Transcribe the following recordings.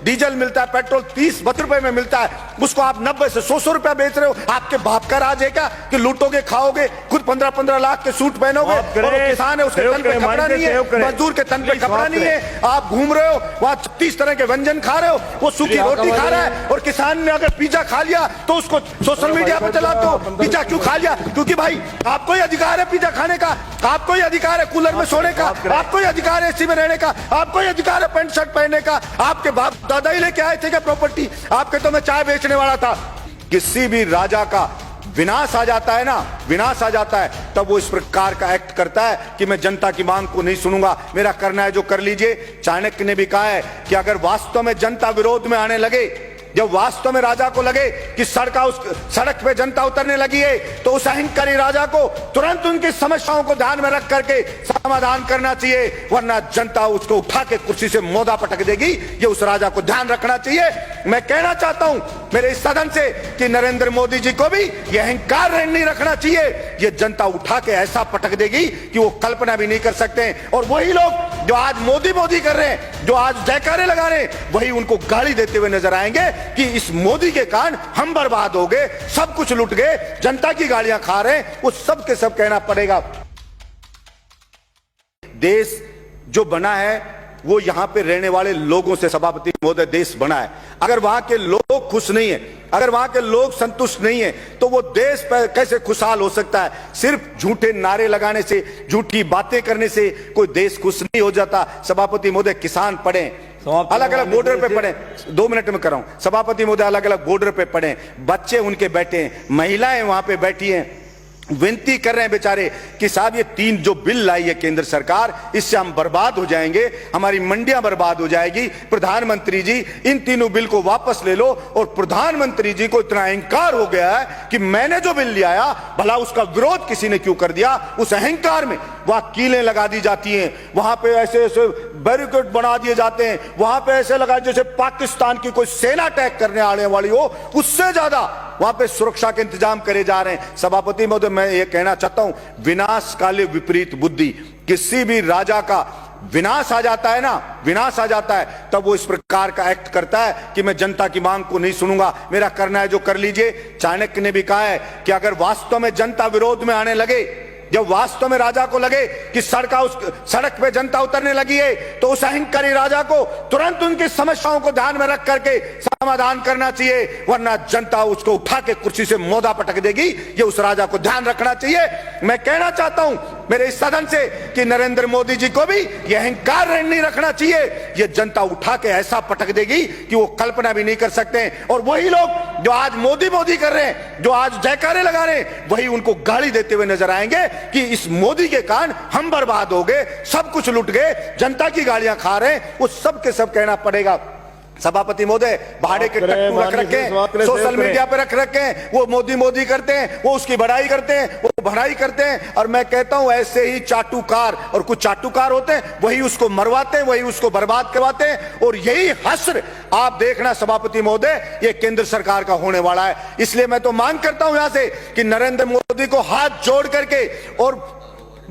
Diesel मिलता है, petrol 30-32 रुपए में मिलता है, उसको आप 90 से 100 रुपया बेच रहे हो। आपके बाप का राज है क्या कि लूटोगे, खाओगे, खुद 15-15 लाख के सूट पहनोगे, और किसान है उसके तन पे कपड़ा नहीं है, मजदूर के तन पे कपड़ा नहीं है, आप घूम रहे हो वहां 36 तरह के व्यंजन खा रहे हो, वो सूखी रोटी खा रहा है। और किसान ने अगर पिज्जा खा लिया तो उसको सोशल मीडिया पे चलाते हो, पिज्जा क्यों खा लिया? क्योंकि भाई आपको ही अधिकार है पिज्जा खाने का, आपको ही अधिकार है कूलर में सोने का, आपको ही अधिकार है एसी में रहने का, आपको ही अधिकार है पैंट शर्ट पहनने का। आपके बाप दादा ही लेके आए थे क्या प्रॉपर्टी? आपके तो मैं चाय बेचने वाला था। किसी भी राजा का विनाश आ जाता है ना, विनाश आ जाता है, तब वो इस प्रकार का एक्ट करता है कि मैं जनता की मांग को नहीं सुनूंगा, मेरा करना है जो कर लीजिए। चाणक्य ने भी कहा है कि अगर वास्तव में जनता विरोध में आने लगे, जब वास्तव में राजा को लगे कि सड़क पे जनता उतरने लगी है, तो उस अहंकारी राजा को तुरंत उनकी समस्याओं को ध्यान में रख करके समाधान करना चाहिए, वरना जनता उसको उठा के कुर्सी से मोदा पटक देगी। ये उस राजा को ध्यान रखना चाहिए। मैं कहना चाहता हूं मेरे इस सदन से कि नरेंद्र मोदी जी को भी ये अहंकार नहीं रखना चाहिए। ये जनता उठा के ऐसा पटक देगी कि वो कल्पना भी नहीं कर सकते। और वही लोग जो आज मोदी मोदी कर रहे हैं, जो आज जयकारे लगा रहे हैं, वही उनको गाली देते हुए नजर आएंगे कि इस मोदी के कारण हम बर्बाद हो गए, सब कुछ लुट गए, जनता की गालियां खा रहे हैं। वो सब के सब कहना पड़ेगा। देश जो बना है वो यहां पे रहने वाले लोगों से, सभापति महोदय, देश बना है। अगर वहां के लोग खुश नहीं है, अगर वहां के लोग संतुष्ट नहीं है, तो वो देश कैसे खुशहाल हो सकता है? सिर्फ झूठे नारे लगाने से, झूठी बातें करने से कोई देश खुश नहीं हो जाता। सभापति महोदय, किसान पढ़े, अलग अलग बॉर्डर पे पड़े, 2 मिनट में कर रहा हूं सभापति महोदय, अलग अलग बॉर्डर पे पड़े, बच्चे उनके बैठे हैं, महिलाएं वहां पे बैठी हैं, विनती कर रहे हैं बेचारे कि साहब ये 3 जो बिल लाई है केंद्र सरकार, इससे हम बर्बाद हो जाएंगे, हमारी मंडियां बर्बाद हो जाएगी। प्रधानमंत्री जी इन तीनों बिल को वापस ले लो। और प्रधानमंत्री जी को इतना अहंकार हो गया है कि मैंने जो बिल ले आया, भला उसका विरोध किसी ने क्यों कर दिया? उस अहंकार में वहां कीलें लगा दी जाती हैं, वहां पे ऐसे ऐसे बैरिकेड बना दिए जाते हैं, वहां पे ऐसे लगा जैसे पाकिस्तान की कोई सेना अटैक करने आने वाली हो, उससे ज्यादा वहां पे सुरक्षा के इंतजाम करे जा रहे हैं। सभापति महोदय, मैं ये कहना चाहता हूं, विनाश काले विपरीत बुद्धि। किसी भी राजा का विनाश आ जाता है ना, विनाश आ जाता है, तब वो इस प्रकार का एक्ट करता है कि मैं जनता की मांग को नहीं सुनूंगा, मेरा करना है जो कर लीजिए। चाणक्य ने भी कहा है कि अगर वास्तव में जनता विरोध में आने लगे, जब वास्तव में राजा को लगे कि सड़क पे जनता उतरने लगी है, तो उस अहंकारी राजा को तुरंत उनकी समस्याओं को ध्यान में रख करके समाधान करना चाहिए, वरना जनता उसको उठा के कुर्सी से मोदा पटक देगी। ये उस राजा को ध्यान रखना चाहिए। मैं कहना चाहता हूं मेरे इस सदन से कि नरेंद्र मोदी जी को भी ये अहंकार नहीं रखना चाहिए। ये जनता उठा के ऐसा पटक देगी कि वो कल्पना भी नहीं कर सकते। और वही लोग जो आज मोदी मोदी कर रहे हैं, जो आज जयकारे लगा रहे हैं, वही उनको गाली देते हुए नजर आएंगे कि इस मोदी के कारण हम बर्बाद हो गए, सब कुछ लुट गए, जनता की गालियां खा रहे हैं। वो सब के सब कहना पड़ेगा। सभापति महोदय, भाड़े के टट्टू रख रखे हैं, सोशल मीडिया पे रख रखे हैं, वो मोदी मोदी करते हैं, वो उसकी बढ़ाई करते हैं, वो बढ़ाई करते हैं। और मैं कहता हूं ऐसे ही चाटुकार, और कुछ चाटुकार होते हैं, वही उसको मरवाते हैं, वही उसको बर्बाद करवाते हैं। और यही हश्र आप देखना सभापति महोदय, ये केंद्र सरकार का होने वाला है। इसलिए मैं तो मांग करता हूं यहां से कि नरेंद्र मोदी को हाथ जोड़ करके और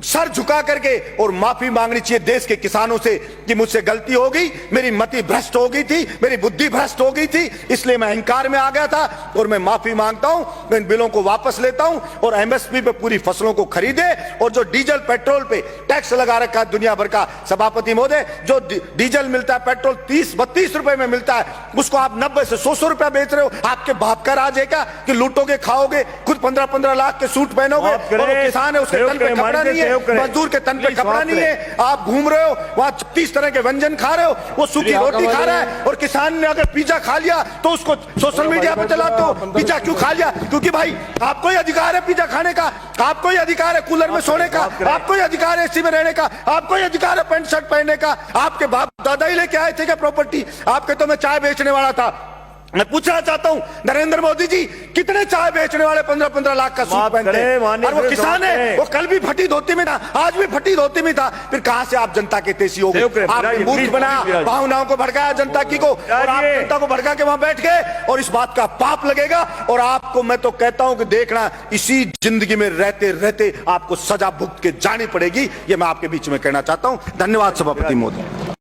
सर झुका करके और माफी मांगनी चाहिए देश के किसानों से कि मुझसे गलती हो गई, मेरी मति भ्रष्ट हो गई थी, मेरी बुद्धि भ्रष्ट हो गई थी, इसलिए मैं अहंकार में आ गया था और मैं माफी मांगता हूं, मैं इन बिलों को वापस लेता हूं और एमएसपी पे पूरी फसलों को खरीदे। और जो डीजल पेट्रोल पे टैक्स लगा रखा है दुनिया भर का, सभापति महोदय, जो डीजल मिलता है, पेट्रोल 30-32 रुपए में मिलता है, उसको आप 90 से 100 रुपया बेच रहे हो। आपके बाप का राज है क्या कि लूटोगे, खाओगे, खुद 15-15 लाख के सूट पहनोगे, और किसान है उसके तन पे कपड़ा नहीं है, मजदूर के तन पे कपड़ा नहीं है, आप घूम रहे हो वहां 36 तरह के व्यंजन खा रहे हो, वो सूखी रोटी खा रहा है। और किसान ने अगर पिज्जा खा लिया तो उसको सोशल मीडिया पे चलाते हो, पिज्जा क्यों खा लिया? क्योंकि भाई आपको ही अधिकार है पिज्जा खाने का, आपको ही अधिकार है कूलर में सोने का, आपको ही अधिकार है एसी में रहने का, आपको ही अधिकार है पैंट शर्ट पहनने का। आपके बाप दादा ही लेके आए थे क्या प्रॉपर्टी? आपके तो मैं चाय बेचने वाला था। मैं पूछना चाहता हूं नरेंद्र मोदी जी, कितने चाय बेचने वाले 15-15 लाख का सूट पहनते हैं? और वो किसान है, वो कल भी फटी धोती में था, आज भी फटी धोती में था, फिर कहां से आप जनता के तेजी हो गए? आपने मूर्ख बनाया, भावनाओं को भड़काया जनता की को, और आप जनता को भड़का के वहां बैठ गए। और इस बात का पाप लगेगा। और आपको मैं तो कहता हूं कि देखना, इसी जिंदगी में रहते रहते आपको सजा भुगत के जानी पड़ेगी। ये मैं आपके बीच में कहना चाहता हूं। धन्यवाद सभापति महोदय।